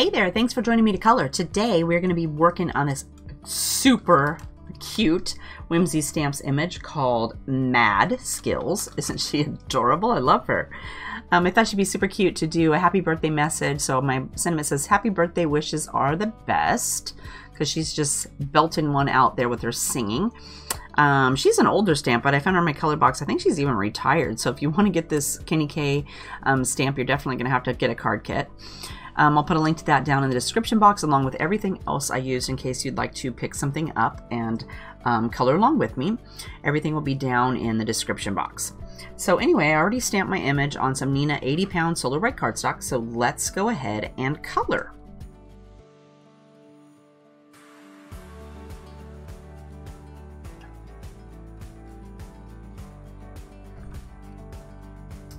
Hey there, thanks for joining me to color. Today we're going to be working on this super cute Whimsy Stamps image called Mad Skillz. Isn't she adorable? I love her. I thought she'd be super cute to do a happy birthday message. So my sentiment says happy birthday wishes are the best, because she's just belting one out there with her singing. She's an older stamp, but I found her in my color box. I think she's even retired. So if you want to get this Kenny K stamp, you're definitely going to have to get a card kit. I'll put a link to that down in the description box along with everything else I used in case you'd like to pick something up and color along with me. Everything will be down in the description box. So anyway, I already stamped my image on some Neenah 80-pound Solar Bright cardstock, so let's go ahead and color.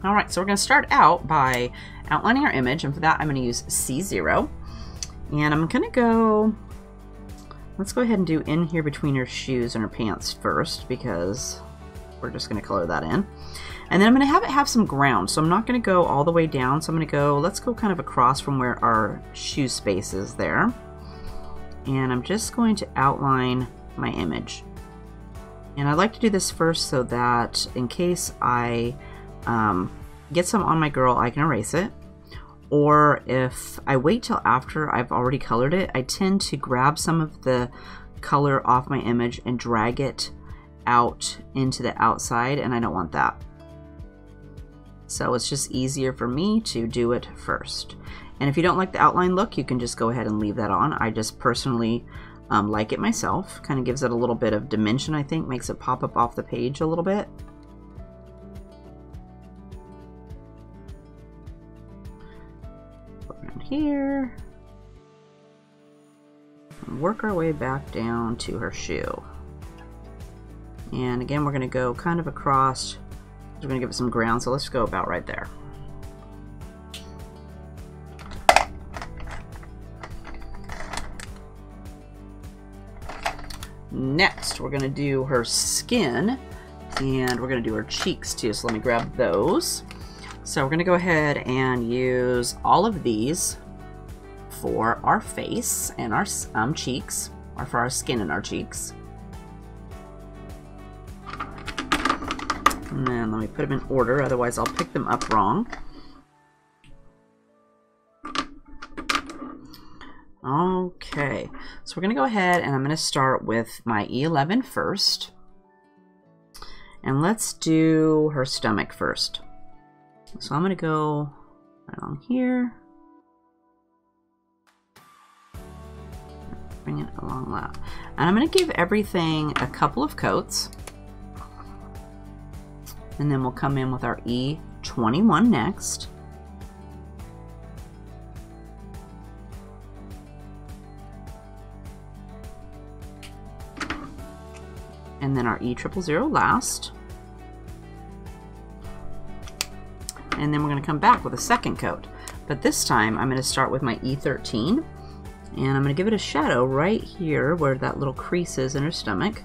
All right, so we're going to start out by outlining our image, and for that I'm going to use C0. And I'm going to go, let's go ahead and do in here between her shoes and her pants first, because we're just going to color that in. And then I'm going to have it have some ground, so I'm not going to go all the way down. So I'm going to go, let's go kind of across from where our shoe space is there. And I'm just going to outline my image. And I like to do this first so that in case I get some on my girl, I can erase it. Or if I wait till after I've already colored it, I tend to grab some of the color off my image and drag it out into the outside, and I don't want that. So it's just easier for me to do it first. And if you don't like the outline look, you can just go ahead and leave that on. I just personally like it myself. Kind of gives it a little bit of dimension, I think, makes it pop up off the page a little bit. Here, and work our way back down to her shoe. And again, we're going to go kind of across. We're going to give it some ground, so let's go about right there. Next, we're going to do her skin, and we're going to do her cheeks too, so let me grab those. So we're going to go ahead and use all of these for our face and our cheeks, or for our skin and our cheeks. And then let me put them in order, otherwise I'll pick them up wrong. Okay, so we're going to go ahead and I'm going to start with my E11 first. And let's do her stomach first. So I'm going to go right along here. Bring it along that. And I'm going to give everything a couple of coats. And then we'll come in with our E21 next. And then our E000 last. And then we're going to come back with a second coat. But this time I'm going to start with my E13, and I'm going to give it a shadow right here where that little crease is in her stomach.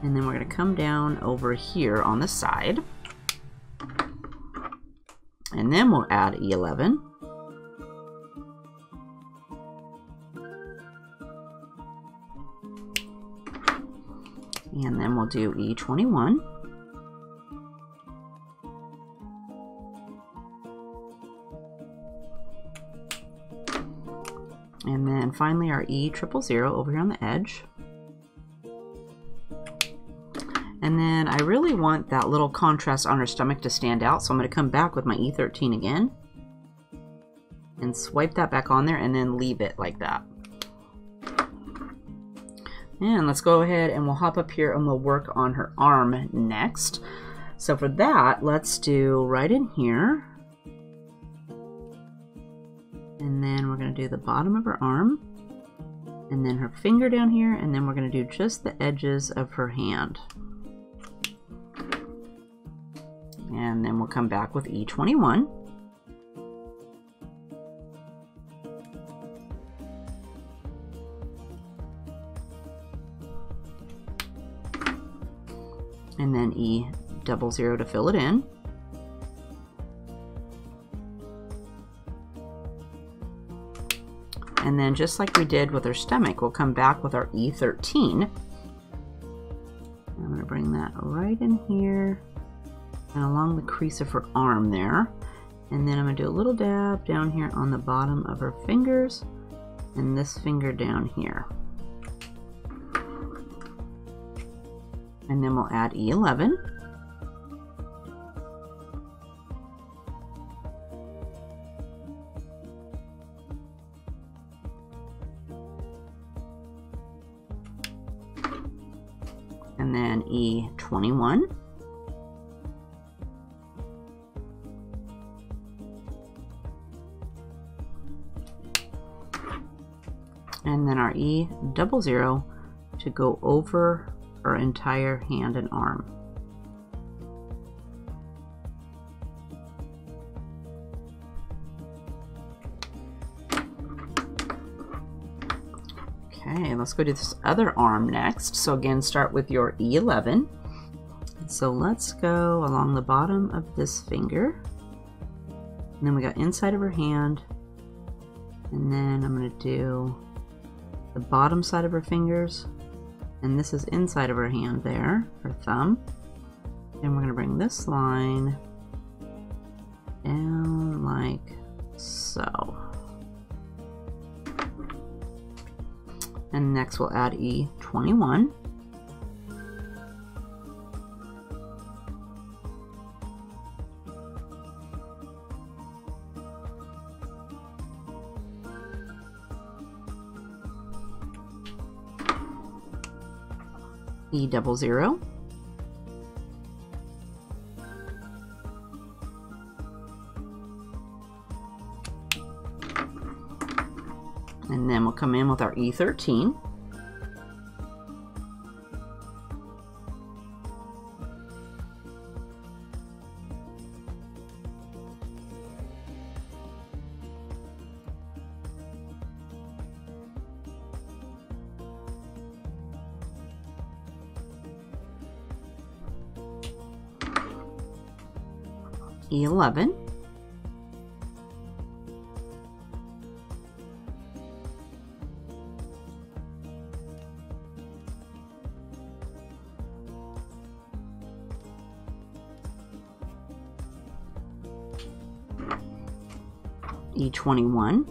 And then we're going to come down over here on the side. And then we'll add E11. And then we'll do E21. And then finally our E000 over here on the edge. And then I really want that little contrast on her stomach to stand out, so I'm going to come back with my E13 again. And swipe that back on there and then leave it like that. And let's go ahead and we'll hop up here and we'll work on her arm next. So for that, let's do right in here. And then we're going to do the bottom of her arm, and then her finger down here, and then we're going to do just the edges of her hand. And then we'll come back with E21. And then E00 to fill it in. And then just like we did with our stomach, we'll come back with our E13. I'm going to bring that right in here and along the crease of her arm there. And then I'm going to do a little dab down here on the bottom of her fingers and this finger down here. And then we'll add E11. And then E21. And then our E00 to go over our entire hand and arm. Okay, let's go to this other arm next. So again, start with your E11. So let's go along the bottom of this finger. And then we got inside of her hand. And then I'm going to do the bottom side of her fingers. And this is inside of her hand there, her thumb. And we're going to bring this line down like so. And next we'll add E21. E00. And then we'll come in with our E13. E11. E21.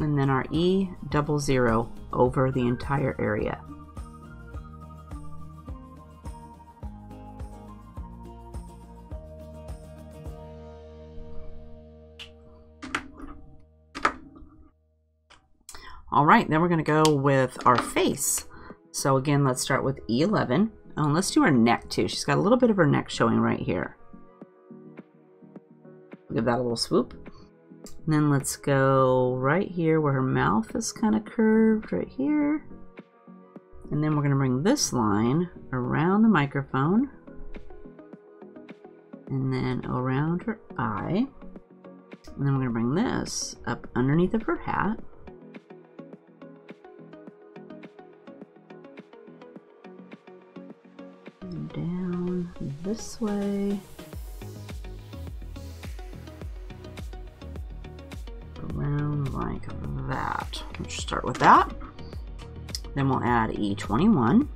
And then our E00 over the entire area. All right, then we're going to go with our face. So again, let's start with E11. Oh, and let's do her neck too. She's got a little bit of her neck showing right here. Give that a little swoop. And then let's go right here where her mouth is kind of curved right here. And then we're going to bring this line around the microphone. And then around her eye. And then we're going to bring this up underneath of her hat. And down this way. Around like that. Let's start with that. Then we'll add E21.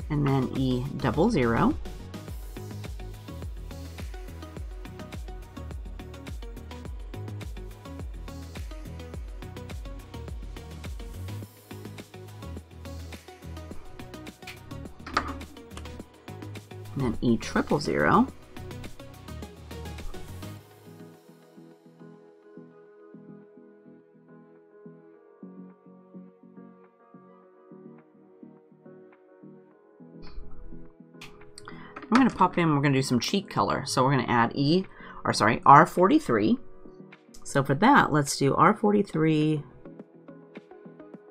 And then E00. And then E000. We're going to pop in, we're going to do some cheek color. So we're going to add R43. So for that, let's do R43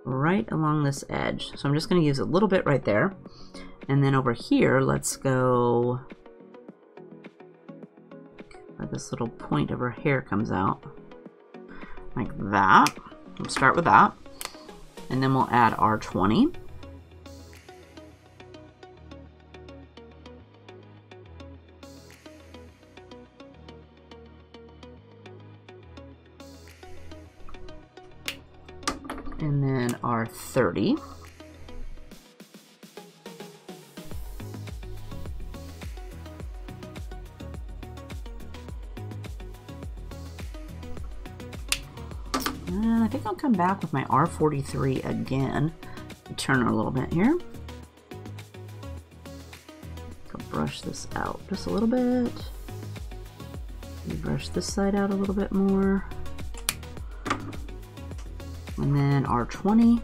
right along this edge. So I'm just going to use a little bit right there. And then over here, let's go where this little point of her hair comes out. Like that. We'll start with that. And then we'll add R20. And then R30. And I think I'll come back with my R43 again. Turn her a little bit here. I'll brush this out just a little bit. Brush this side out a little bit more. And then R20.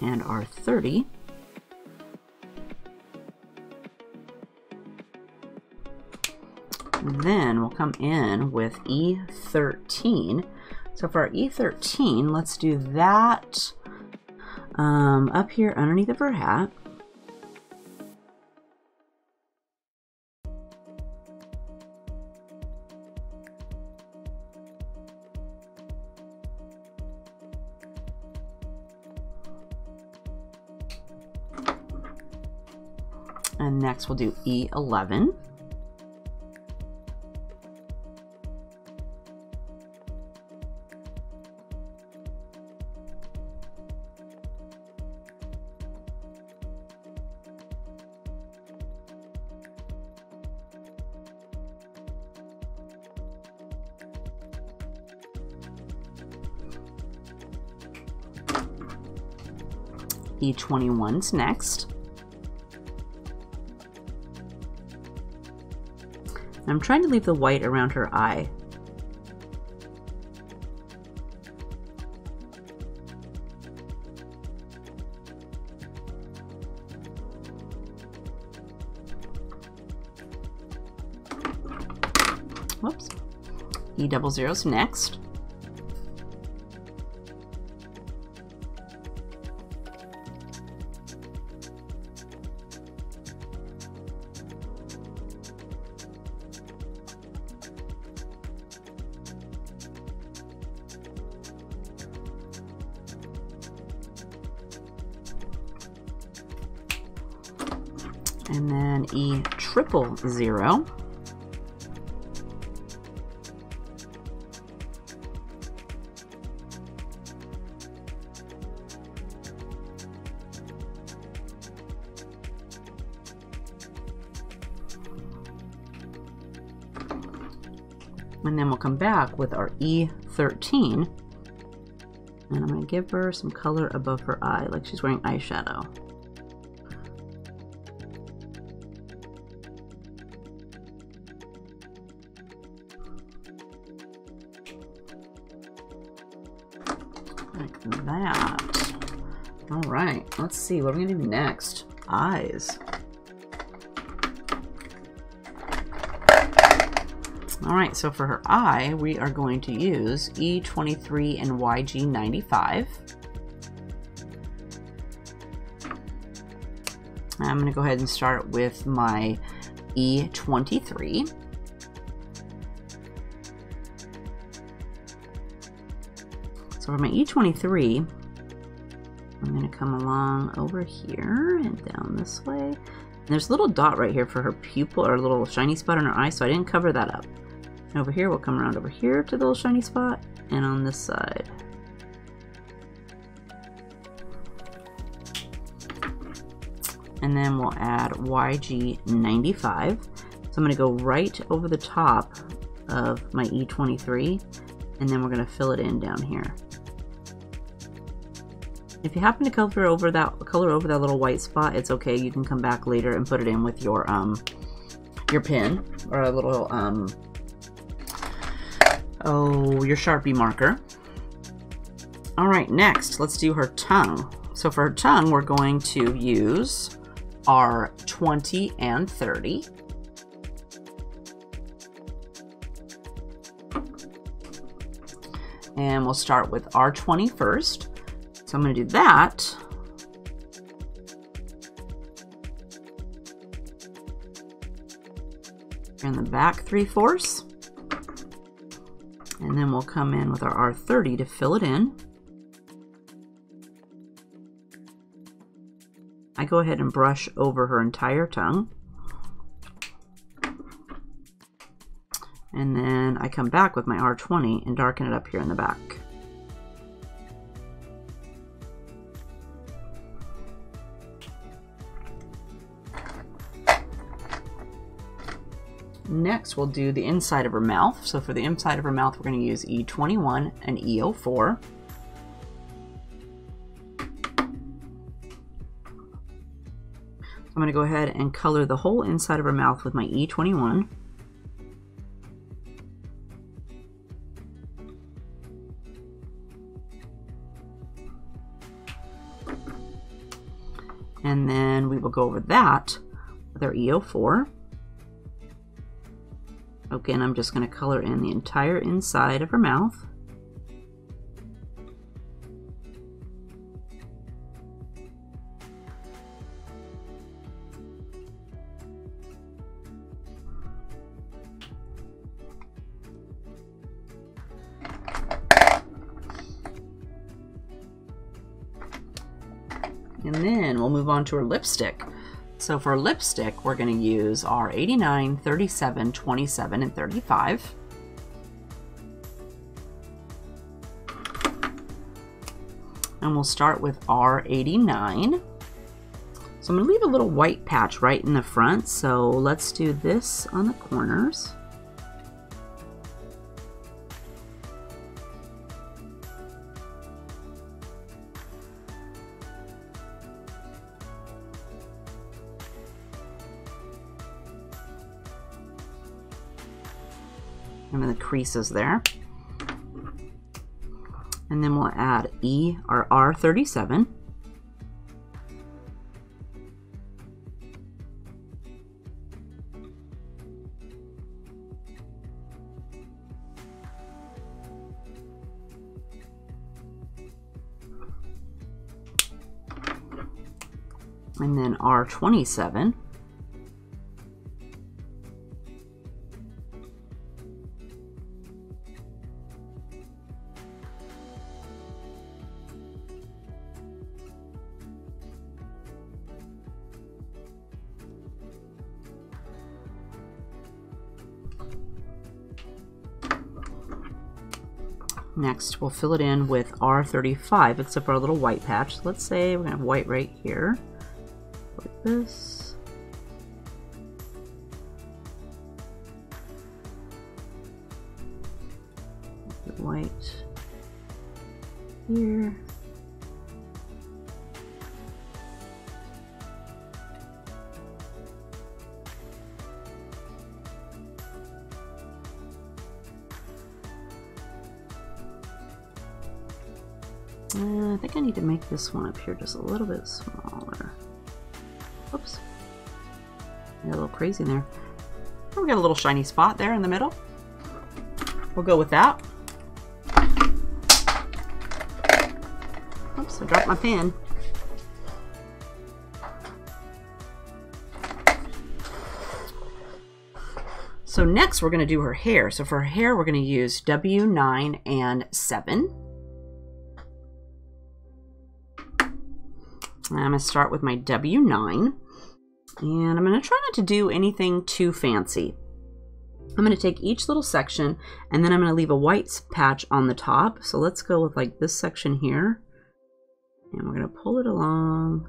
And R30. And then we'll come in with E13. So for our E13, let's do that up here underneath of her hat. And next we'll do E11. E21's next. I'm trying to leave the white around her eye. Whoops. E00's next. And then E00. And then we'll come back with our E13. And I'm going to give her some color above her eye, like she's wearing eyeshadow. Like that. All right, let's see what we're gonna do next. Eyes. All right, so for her eye, we are going to use E23 and YG95. I'm gonna go ahead and start with my E23. So for my E23, I'm going to come along over here and down this way. And there's a little dot right here for her pupil, or a little shiny spot on her eye, so I didn't cover that up. And over here, we'll come around over here to the little shiny spot, and on this side. And then we'll add YG95. So I'm going to go right over the top of my E23, and then we're going to fill it in down here. If you happen to color over that little white spot, it's okay. You can come back later and put it in with your pen or a little your Sharpie marker. All right, next let's do her tongue. So for her tongue, we're going to use our 20 and 30. And we'll start with R20 first. So I'm going to do that. In the back 3/4. And then we'll come in with our R30 to fill it in. I go ahead and brush over her entire tongue. And then I come back with my R20 and darken it up here in the back. Next, we'll do the inside of her mouth. So for the inside of her mouth, we're going to use E21 and E04. I'm going to go ahead and color the whole inside of her mouth with my E21. And then we will go over that with our E04. Again, I'm just going to color in the entire inside of her mouth. And then we'll move on to her lipstick. So for lipstick, we're going to use our 89, 37, 27, and 35. And we'll start with our 89. So I'm going to leave a little white patch right in the front. So let's do this on the corners. And then the creases there. And then we'll add our R37. And then R27. Next, we'll fill it in with R35, except for a little white patch. So let's say we're going to have white right here, like this. White here. I think I need to make this one up here just a little bit smaller. Oops. Got a little crazy there. We got a little shiny spot there in the middle. We'll go with that. Oops, I dropped my pen. So next we're going to do her hair. So for her hair, we're going to use W9 and 7. I'm going to start with my W9, and I'm going to try not to do anything too fancy. I'm going to take each little section, and then I'm going to leave a white patch on the top. So let's go with like this section here, and we're going to pull it along.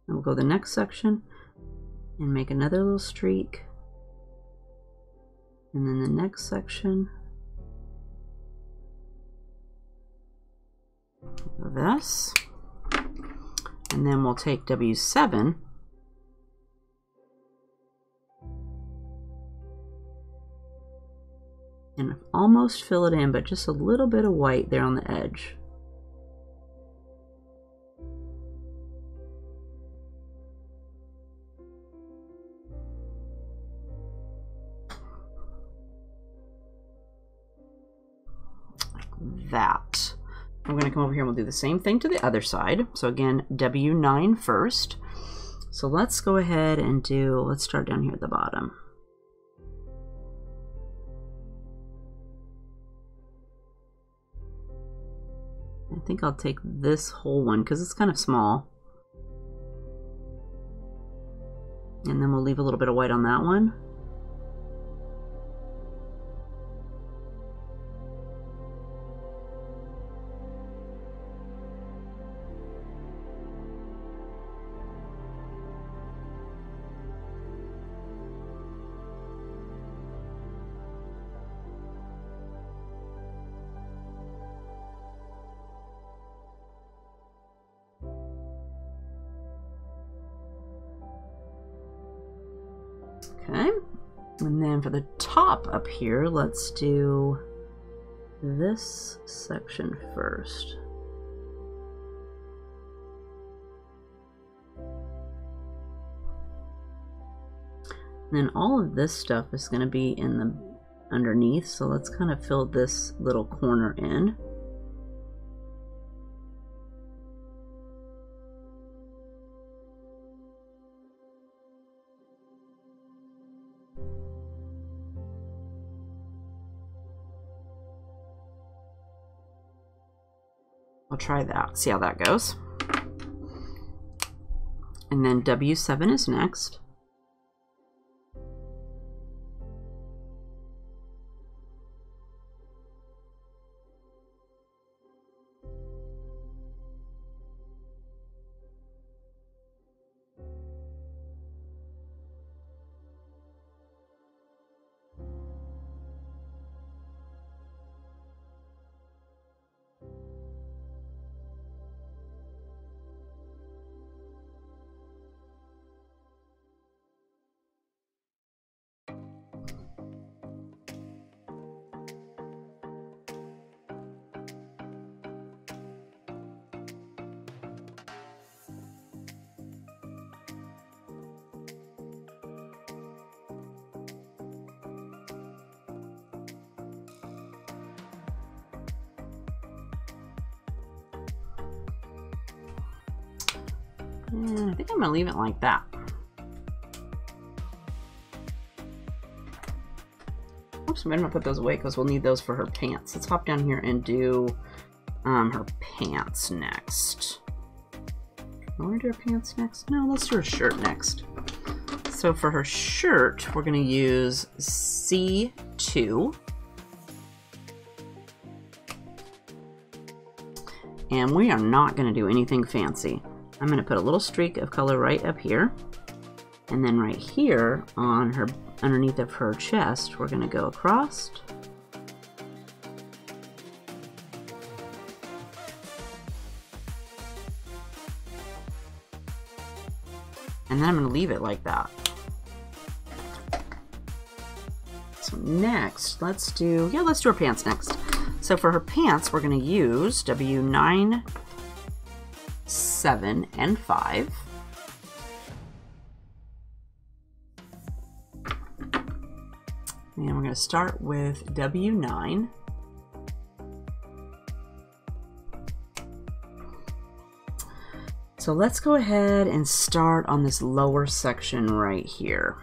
And we'll go to the next section and make another little streak, and then the next section. This, and then we'll take W7 and almost fill it in, but just a little bit of white there on the edge. Like that. I'm going to come over here and we'll do the same thing to the other side. So again, W9 first. So let's go ahead and do, let's start down here at the bottom. I think I'll take this whole one because it's kind of small. And then we'll leave a little bit of white on that one. Okay, and then for the top up here, let's do this section first. And then all of this stuff is going to be in the underneath, so let's kind of fill this little corner in. I'll try that, see how that goes. And then W7 is next. And I think I'm gonna leave it like that. Oops, I'm gonna put those away because we'll need those for her pants. Let's hop down here and do her pants next. I want to do her pants next? No, let's do her shirt next. So for her shirt, we're gonna use C2. And we are not gonna do anything fancy. I'm going to put a little streak of color right up here, and then right here on her, underneath of her chest, we're going to go across. And then I'm going to leave it like that. So next, let's do her pants next. So for her pants, we're going to use W9, 7, and 5. And we're going to start with W9. So let's go ahead and start on this lower section right here.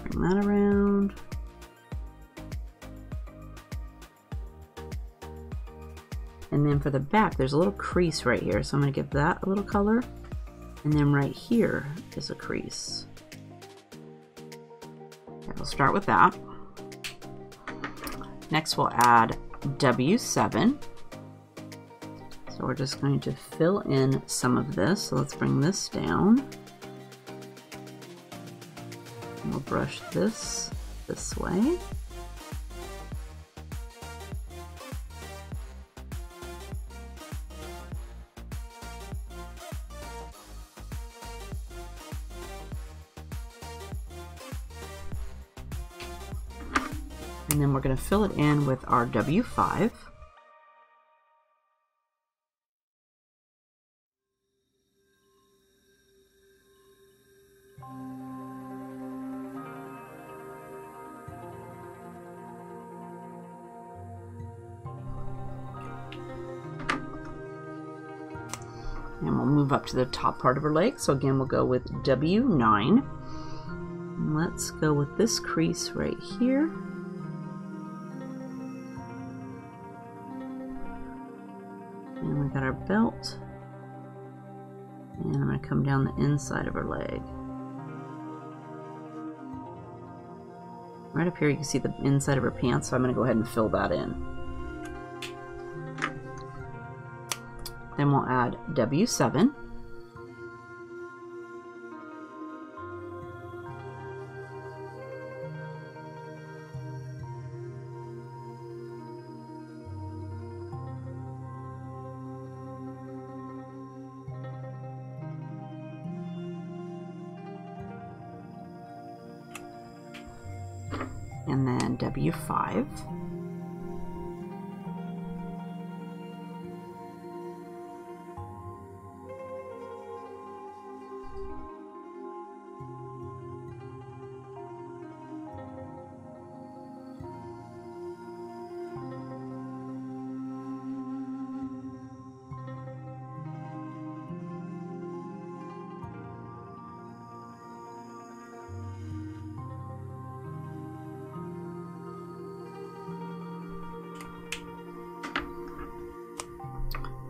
Bring that around. And then for the back, there's a little crease right here. So I'm going to give that a little color. And then right here is a crease. Okay, we'll start with that. Next, we'll add W7. So we're just going to fill in some of this. So let's bring this down. And we'll brush this way. And then we're going to fill it in with our W5. And we'll move up to the top part of her leg. So again, we'll go with W9. And let's go with this crease right here. And we got our belt. And I'm going to come down the inside of her leg. Right up here you can see the inside of her pants, so I'm going to go ahead and fill that in. Then we'll add W7. And then W5.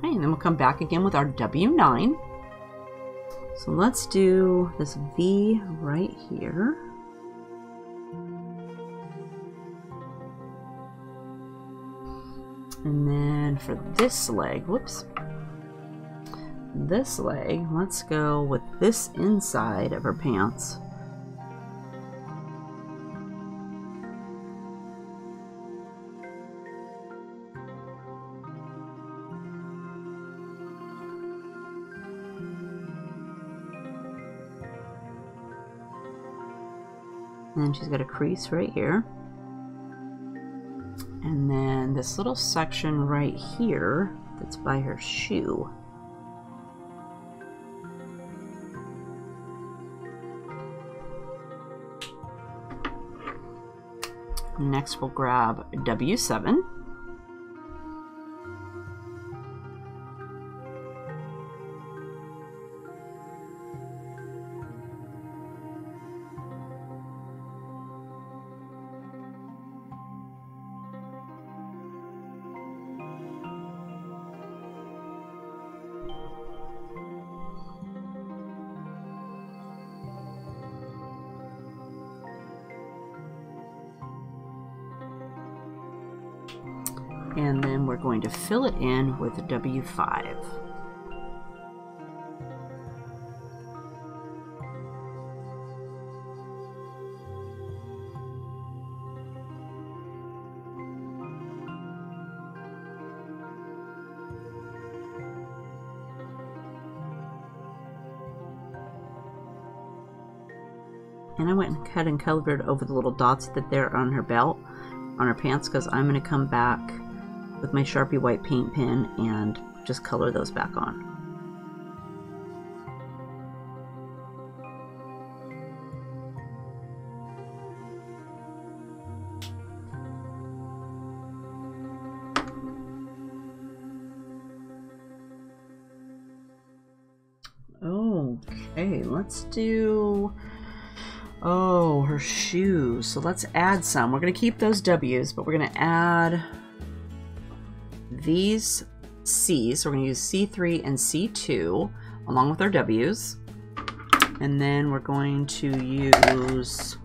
And then we'll come back again with our W9. So let's do this V right here. And then for this leg, whoops, this leg, let's go with this inside of her pants. And she's got a crease right here. And then this little section right here that's by her shoe. Next we'll grab W7. And then we're going to fill it in with W5. And I went ahead and colored over the little dots that they're on her belt, on her pants, because I'm going to come back with my Sharpie white paint pen and just color those back on. Okay, let's do, oh, her shoes. So let's add some. We're going to keep those W's, but we're going to add these C's. So we're going to use C3 and C2 along with our W's. And then we're going to use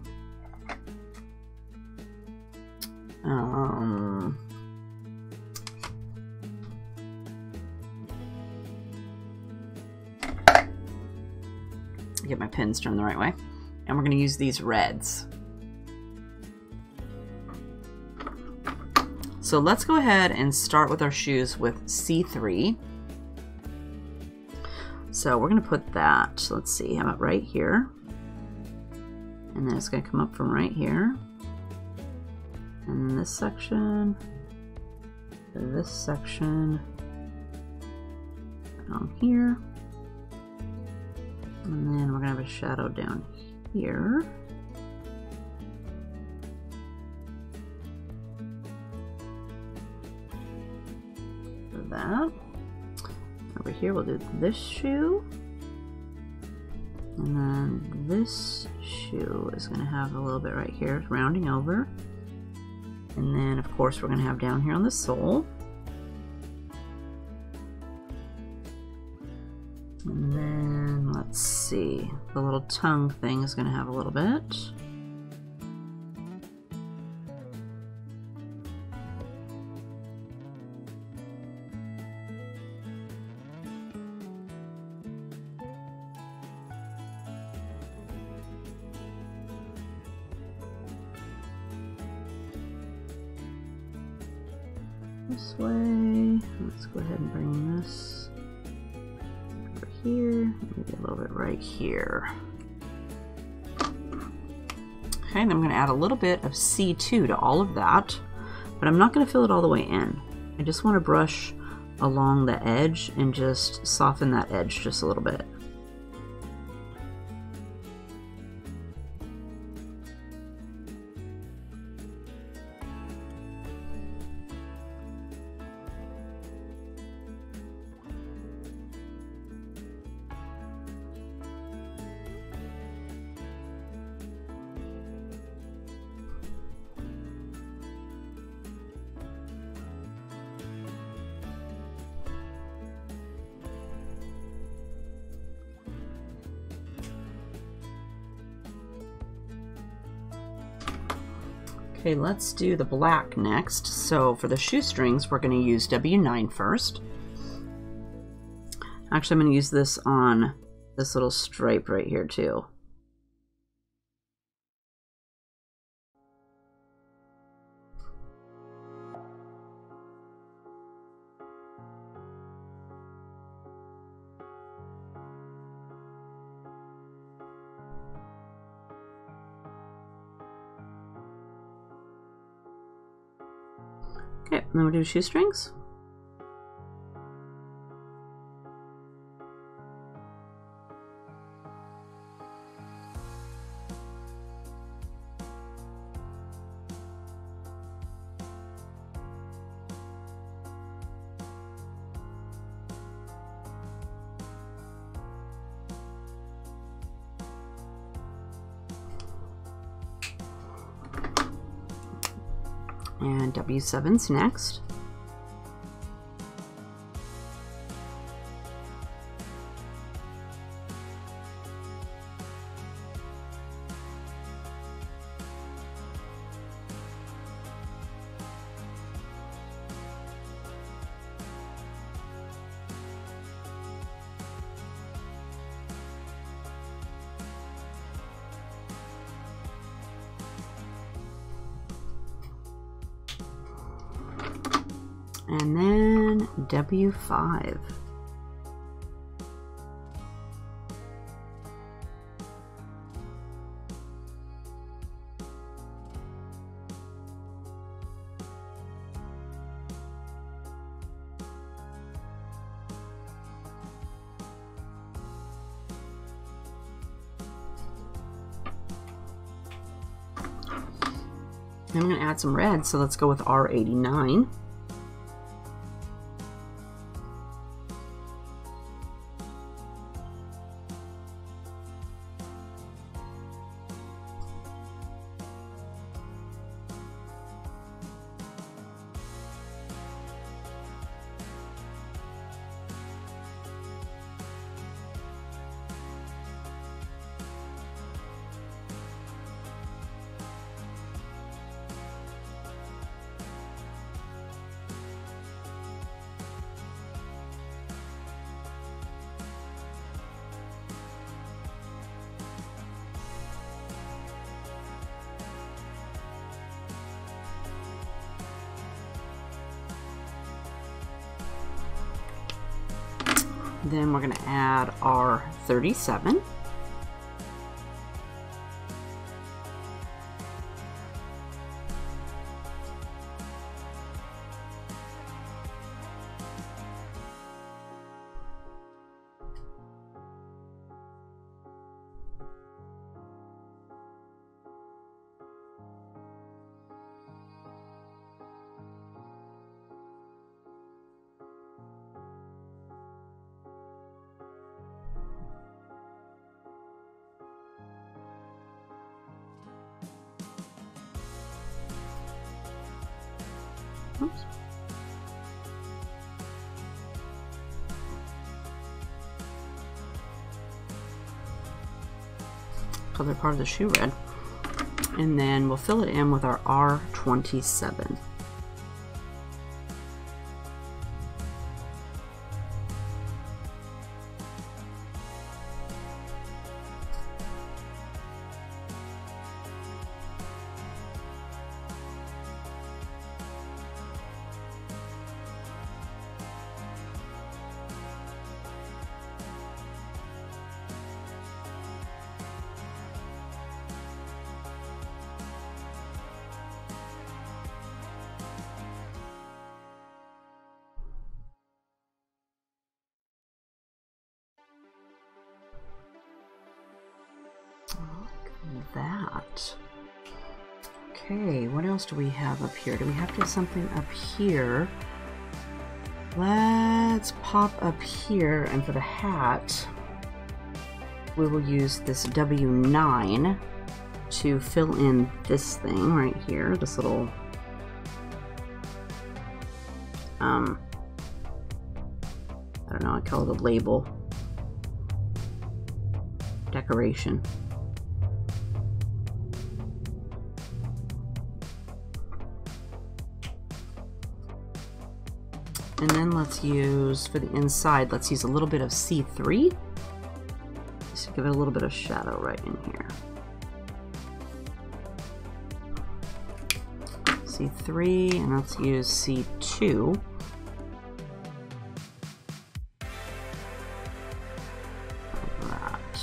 get my pins turned the right way. And we're going to use these reds. So let's go ahead and start with our shoes with C3. So we're going to put that, let's see, how about right here? And then it's going to come up from right here. And this section, down here, and then we're gonna have a shadow down here. For that. Over here we'll do this shoe. And then this shoe is gonna have a little bit right here, rounding over. And then of course we're gonna have down here on the sole. And then let's see, the little tongue thing is gonna have a little bit. This way. Let's go ahead and bring this over here, maybe a little bit right here. Okay, and then I'm going to add a little bit of C2 to all of that, but I'm not going to fill it all the way in. I just want to brush along the edge and just soften that edge just a little bit. Okay, let's do the black next. So for the shoestrings, we're going to use W9 first. Actually, I'm going to use this on this little stripe right here too. Okay, then we'll do shoestrings. And W7's next. And then W5. I'm going to add some red, so let's go with R89. Then we're going to add our 37. Oops. Color part of the shoe red. And then we'll fill it in with our R27. That. Okay, what else do we have up here? Do we have to have something up here? Let's pop up here, and for the hat, we will use this W9 to fill in this thing right here, this little I don't know, I call it a label decoration. And then let's use, for the inside, let's use a little bit of C3. Just to give it a little bit of shadow right in here. C3, and let's use C2. Like that.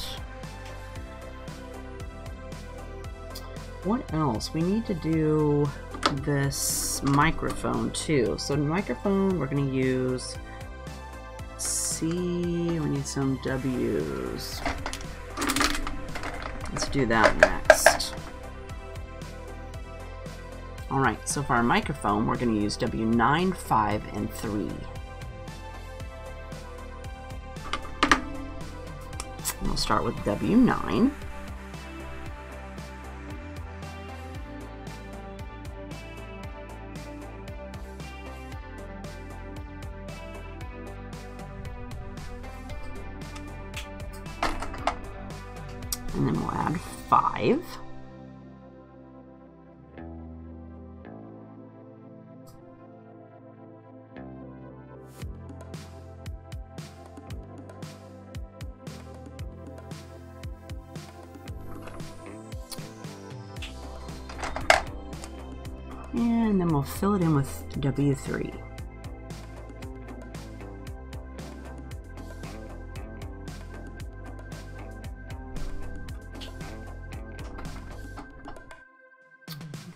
What else? We need to do this microphone too. So microphone, we're going to use C, we need some W's. Let's do that next. Alright, so for our microphone, we're going to use W9, 5, and 3. And we'll start with W9. And then we'll add 5. And then we'll fill it in with W3.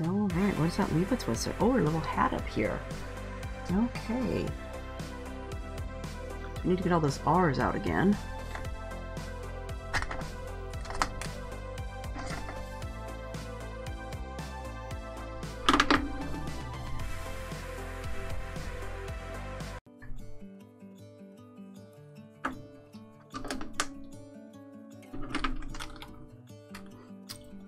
Alright, what does that leave us with? Oh, our little hat up here. Okay. We need to get all those R's out again.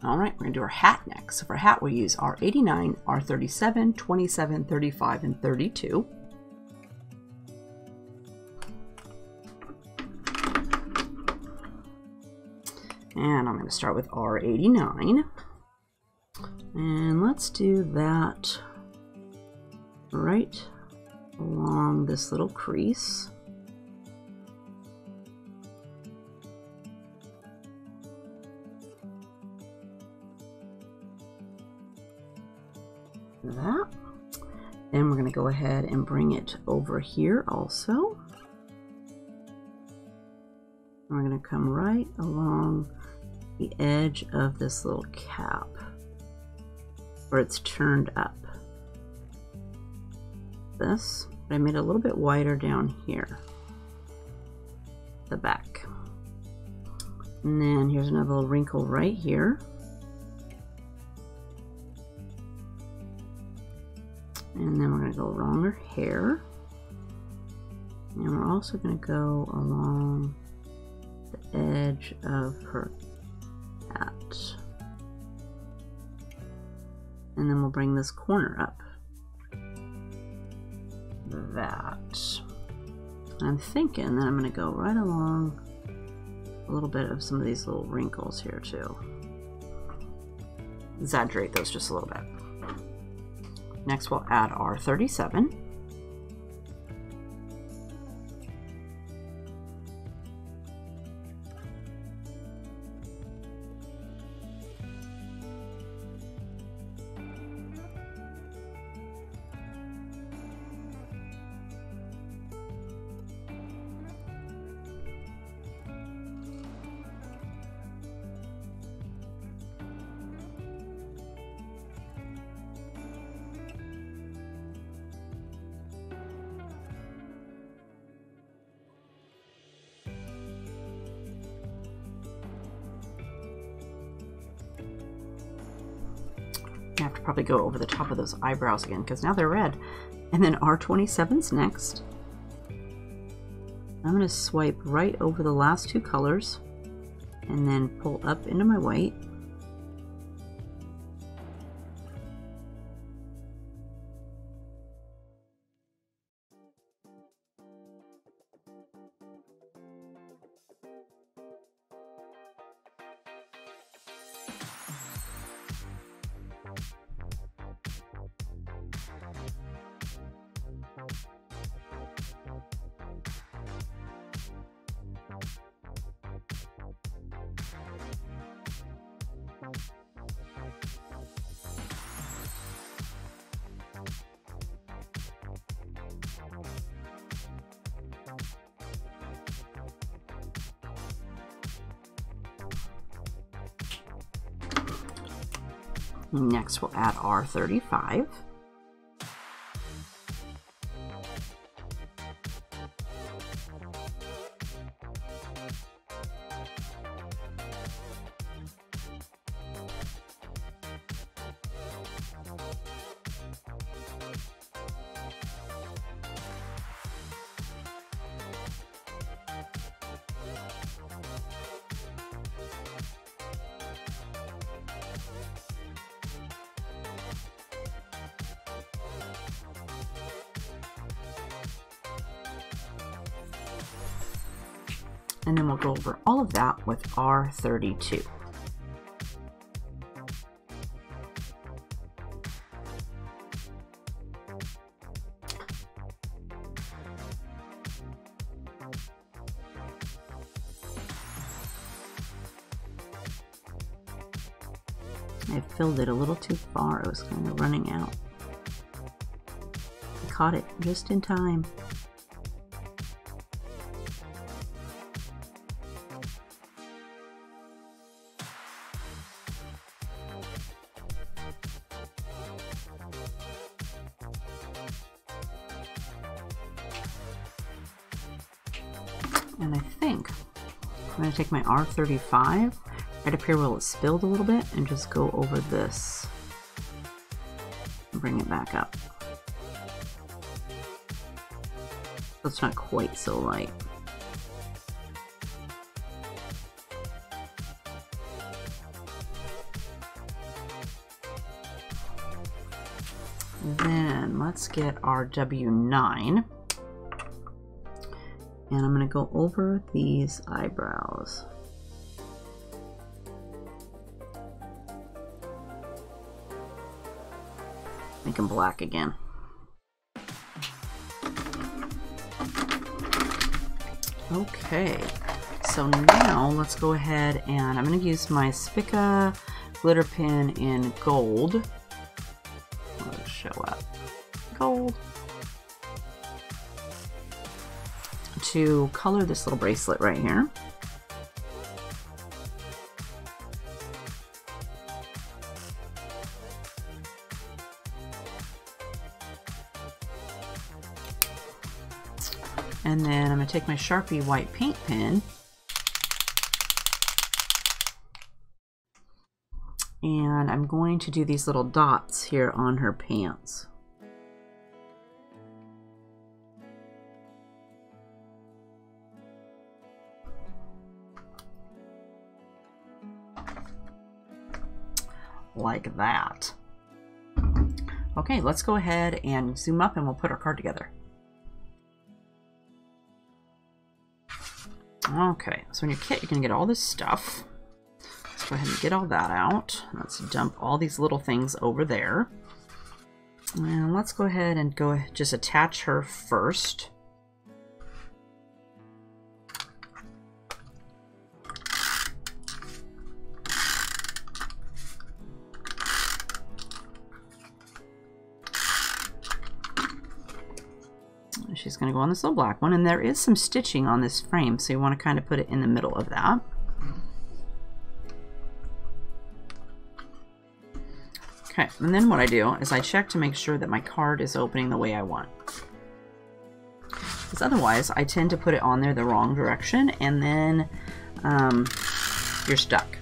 Alright, we're going to do our hat next. So for hat, we'll use R89, R37, 27, 35, and 32. And I'm going to start with R89. And let's do that right along this little crease. That. Then we're going to go ahead and bring it over here also. We're going to come right along the edge of this little cap where it's turned up. This, but I made it a little bit wider down here, the back. And then here's another little wrinkle right here. And then we're going to go along her hair. And we're also going to go along the edge of her hat. And then we'll bring this corner up. that. I'm thinking that I'm going to go right along a little bit of some of these little wrinkles here too. Exaggerate those just a little bit. Next we'll add our 37. I have to probably go over the top of those eyebrows again because now they're red. And then R27's next. I'm going to swipe right over the last two colors and then pull up into my white. Next we'll add R35. And then we'll go over all of that with R32. I filled it a little too far. It was kind of running out. I caught it just in time. And I think I'm going to take my R35 right up here where it spilled a little bit and just go over this and bring it back up. So it's not quite so light. Then let's get our W9. And I'm going to go over these eyebrows. Make them black again. Okay, so now let's go ahead and I'm going to use my Spica glitter pen in gold. Let's show up. Gold. To color this little bracelet right here. And then I'm going to take my Sharpie white paint pen and I'm going to do these little dots here on her pants. Like that. Okay, let's go ahead and zoom up and we'll put our card together. Okay, so in your kit, you're going to get all this stuff. Let's go ahead and get all that out. Let's dump all these little things over there. And let's go ahead and just attach her first. She's going to go on this little black one, and there is some stitching on this frame, so you want to kind of put it in the middle of that. Okay, and then what I do is I check to make sure that my card is opening the way I want. Because otherwise, I tend to put it on there the wrong direction, and then you're stuck.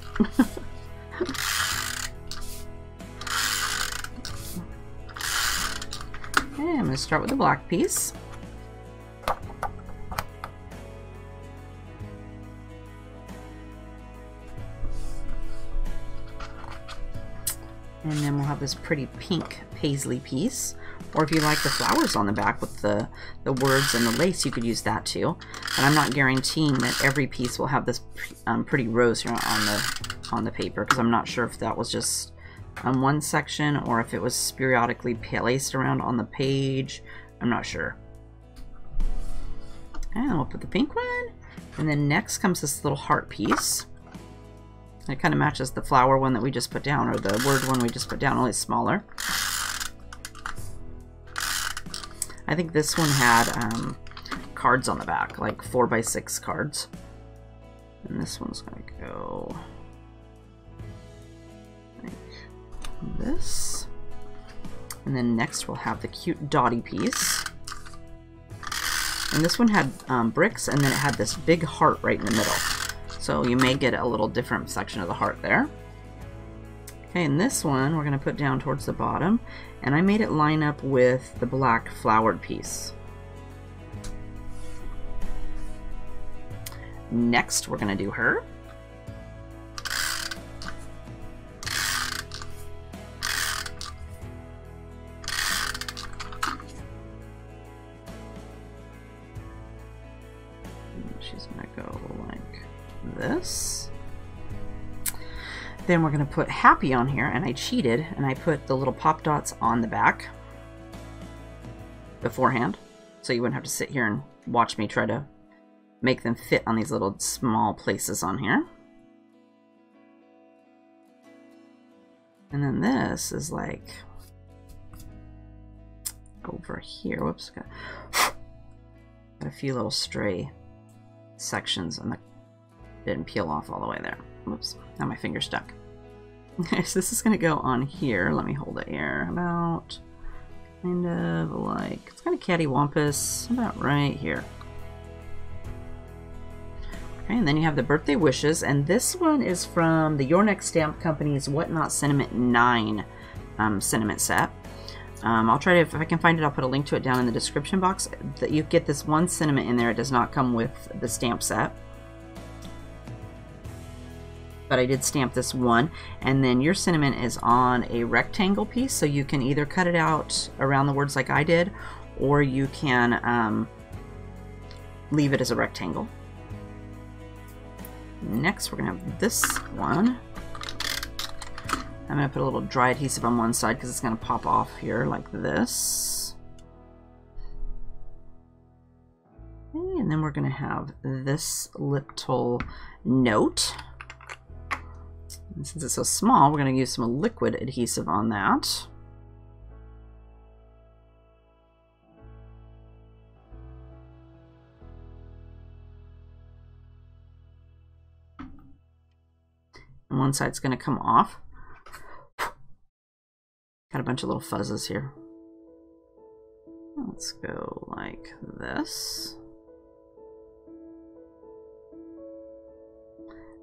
Okay, I'm going to start with the black piece. And then we'll have this pretty pink paisley piece. Or if you like the flowers on the back with the words and the lace, you could use that too. But I'm not guaranteeing that every piece will have this pretty rose here on the paper, because I'm not sure if that was just on one section or if it was periodically placed around on the page. I'm not sure. And we'll put the pink one. And then next comes this little heart piece. It kind of matches the flower one that we just put down, or the word one we just put down, only smaller. I think this one had cards on the back, like 4x6 cards. And this one's going to go like this. And then next we'll have the cute dotty piece. And this one had bricks, and then it had this big heart right in the middle. So you may get a little different section of the heart there. Okay, and this one we're going to put down towards the bottom, and I made it line up with the black flowered piece. Next, we're going to do her. She's going to go like this. Then we're going to put happy on here, and I cheated and I put the little pop dots on the back beforehand, so you wouldn't have to sit here and watch me try to make them fit on these little small places on here. And then this is like over here. Whoops, got a few little stray sections, and that didn't peel off all the way there. Whoops, now my finger's stuck. Okay, so this is going to go on here. Let me hold it here. About kind of like, it's kind of cattywampus, about right here. Okay, and then you have the birthday wishes, and this one is from the Your Next Stamp Company's Whatnot Sentiment 9 sentiment set. I'll try to, if I can find it, I'll put a link to it down in the description box. That you get this one sentiment in there. It does not come with the stamp set, but I did stamp this one. And then your sentiment is on a rectangle piece, so you can either cut it out around the words like I did, or you can leave it as a rectangle. Next, we're gonna have this one. I'm going to put a little dry adhesive on one side because it's going to pop off here like this. Okay, and then we're going to have this little note. And since it's so small, we're going to use some liquid adhesive on that. And one side's going to come off. Got a bunch of little fuzzes here. Let's go like this.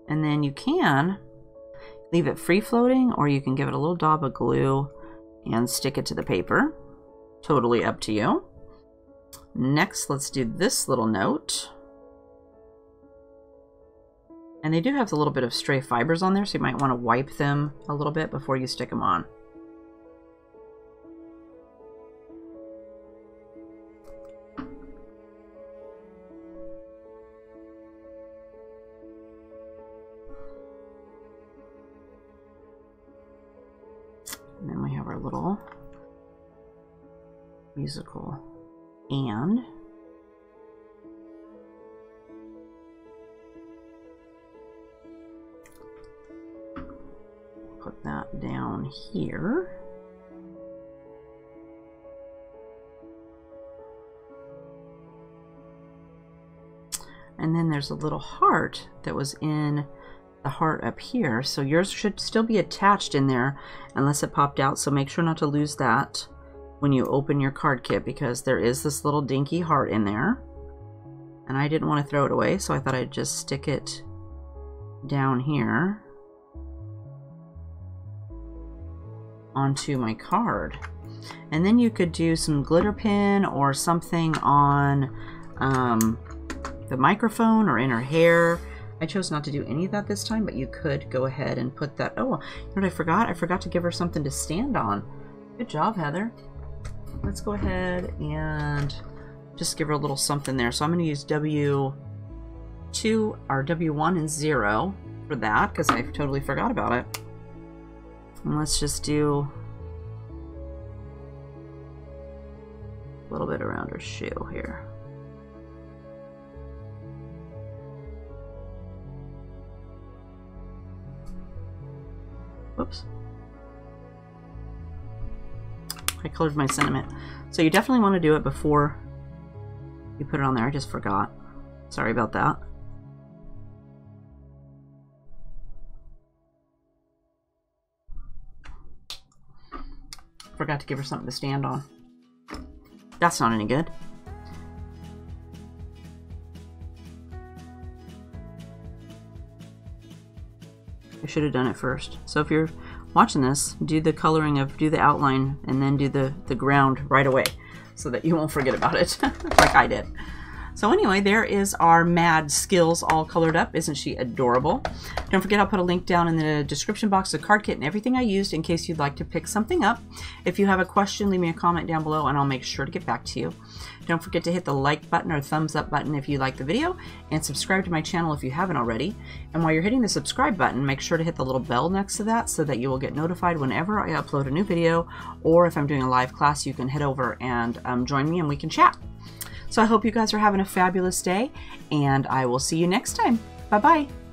And then you can leave it free floating, or you can give it a little dab of glue and stick it to the paper. Totally up to you. Next, let's do this little note. And they do have a little bit of stray fibers on there, so you might want to wipe them a little bit before you stick them on. have our little musical and. Put that down here. And then there's a little heart that was in the heart up here. So yours should still be attached in there unless it popped out. So make sure not to lose that when you open your card kit, because there is this little dinky heart in there. And I didn't want to throw it away, so I thought I'd just stick it down here onto my card. And then you could do some glitter pin or something on the microphone or in her hair. I chose not to do any of that this time, but you could go ahead and put that. Oh, you know what I forgot? I forgot to give her something to stand on. Good job, Heather. Let's go ahead and just give her a little something there. So I'm going to use W2 or W1 and 0 for that because I totally forgot about it. And let's just do a little bit around her shoe here. Whoops. I colored my sentiment. So you definitely want to do it before you put it on there. I just forgot. Sorry about that. Forgot to give her something to stand on. That's not any good. I should have done it first. So if you're watching this, do the coloring of, do the outline, and then do the ground right away so that you won't forget about it like I did. So anyway, there is our Mad Skillz all colored up. Isn't she adorable? Don't forget, I'll put a link down in the description box of the card kit and everything I used in case you'd like to pick something up. If you have a question, leave me a comment down below and I'll make sure to get back to you. Don't forget to hit the like button or thumbs up button if you like the video, and subscribe to my channel if you haven't already. And while you're hitting the subscribe button, make sure to hit the little bell next to that so that you will get notified whenever I upload a new video, or if I'm doing a live class, you can head over and join me and we can chat. So I hope you guys are having a fabulous day, and I will see you next time. Bye-bye.